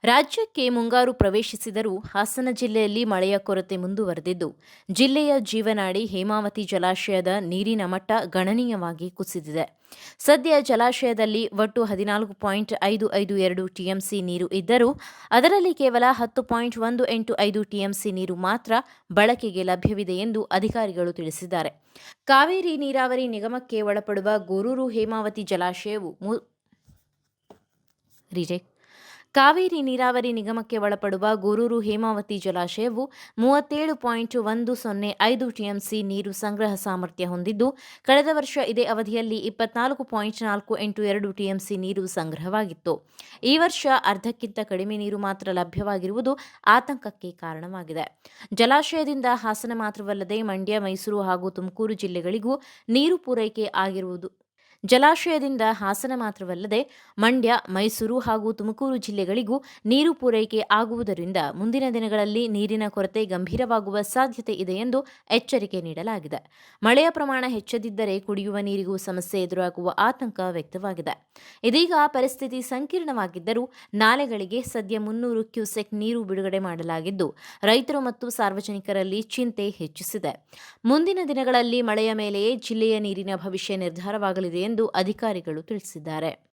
ರಾಜ್ಯಕ್ಕೆ ಮುಂಗಾರು ಪ್ರವೇಶಿಸಿದರೂ ಹಾಸನ ಜಿಲ್ಲೆಯಲ್ಲಿ ಮಳೆಯ ಕೊರತೆ ಮುಂದುವರೆದಿದ್ದು, ಜಿಲ್ಲೆಯ ಜೀವನಾಡಿ ಹೇಮಾವತಿ ಜಲಾಶಯದ ನೀರಿನ ಮಟ್ಟ ಗಣನೀಯವಾಗಿ ಕುಸಿದಿದೆ. ಸದ್ಯ ಜಲಾಶಯದಲ್ಲಿ ಒಟ್ಟು 14.552 ಟಿಎಂಸಿ ನೀರು ಇದ್ದರೂ ಅದರಲ್ಲಿ ಕೇವಲ 10.185 ಟಿಎಂಸಿ ನೀರು ಮಾತ್ರ ಬಳಕೆಗೆ ಲಭ್ಯವಿದೆ ಎಂದು ಅಧಿಕಾರಿಗಳು ತಿಳಿಸಿದ್ದಾರೆ. ಕಾವೇರಿ ನೀರಾವರಿ ನಿಗಮಕ್ಕೆ ಒಳಪಡುವ ಗೊರೂರು ಹೇಮಾವತಿ ಜಲಾಶಯವು ಕಾವೇರಿ ನೀರಾವರಿ ನಿಗಮಕ್ಕೆ ಒಳಪಡುವ ಗೊರೂರು ಹೇಮಾವತಿ ಜಲಾಶಯವು 37.105 ಟಿಎಂಸಿ ನೀರು ಸಂಗ್ರಹ ಸಾಮರ್ಥ್ಯ ಹೊಂದಿದ್ದು, ಕಳೆದ ವರ್ಷ ಇದೇ ಅವಧಿಯಲ್ಲಿ 24.482 ಟಿಎಂಸಿ ನೀರು ಸಂಗ್ರಹವಾಗಿತ್ತು. ಈ ವರ್ಷ ಅರ್ಧಕ್ಕಿಂತ ಕಡಿಮೆ ನೀರು ಮಾತ್ರ ಲಭ್ಯವಾಗಿರುವುದು ಆತಂಕಕ್ಕೆ ಕಾರಣವಾಗಿದೆ. ಜಲಾಶಯದಿಂದ ಹಾಸನ ಮಾತ್ರವಲ್ಲದೆ ಮಂಡ್ಯ, ಮೈಸೂರು ಹಾಗೂ ತುಮಕೂರು ಜಿಲ್ಲೆಗಳಿಗೂ ನೀರು ಪೂರೈಕೆ ಆಗಿರುವುದು ಜಲಾಶಯದಿಂದ ಹಾಸನ ಮಾತ್ರವಲ್ಲದೆ ಮಂಡ್ಯ, ಮೈಸೂರು ಹಾಗೂ ತುಮಕೂರು ಜಿಲ್ಲೆಗಳಿಗೂ ನೀರು ಪೂರೈಕೆ ಆಗುವುದರಿಂದ ಮುಂದಿನ ದಿನಗಳಲ್ಲಿ ನೀರಿನ ಕೊರತೆ ಗಂಭೀರವಾಗುವ ಸಾಧ್ಯತೆ ಇದೆ ಎಂದು ಎಚ್ಚರಿಕೆ ನೀಡಲಾಗಿದೆ. ಮಳೆಯ ಪ್ರಮಾಣ ಹೆಚ್ಚದಿದ್ದರೆ ಕುಡಿಯುವ ನೀರಿಗೂ ಸಮಸ್ಯೆ ಎದುರಾಗುವ ಆತಂಕ ವ್ಯಕ್ತವಾಗಿದೆ. ಇದೀಗ ಪರಿಸ್ಥಿತಿ ಸಂಕೀರ್ಣವಾಗಿದ್ದರೂ ನಾಲೆಗಳಿಗೆ ಸದ್ಯ 300 ಕ್ಯೂಸೆಕ್ ನೀರು ಬಿಡುಗಡೆ ಮಾಡಲಾಗಿದ್ದು, ರೈತರು ಮತ್ತು ಸಾರ್ವಜನಿಕರಲ್ಲಿ ಚಿಂತೆ ಹೆಚ್ಚಿಸಿದೆ. ಮುಂದಿನ ದಿನಗಳಲ್ಲಿ ಮಳೆಯ ಮೇಲೆಯೇ ಜಿಲ್ಲೆಯ ನೀರಿನ ಭವಿಷ್ಯ ನಿರ್ಧಾರವಾಗಲಿದೆ ಎಂದು ಅಧಿಕಾರಿಗಳು ತಿಳಿಸಿದ್ದಾರೆ.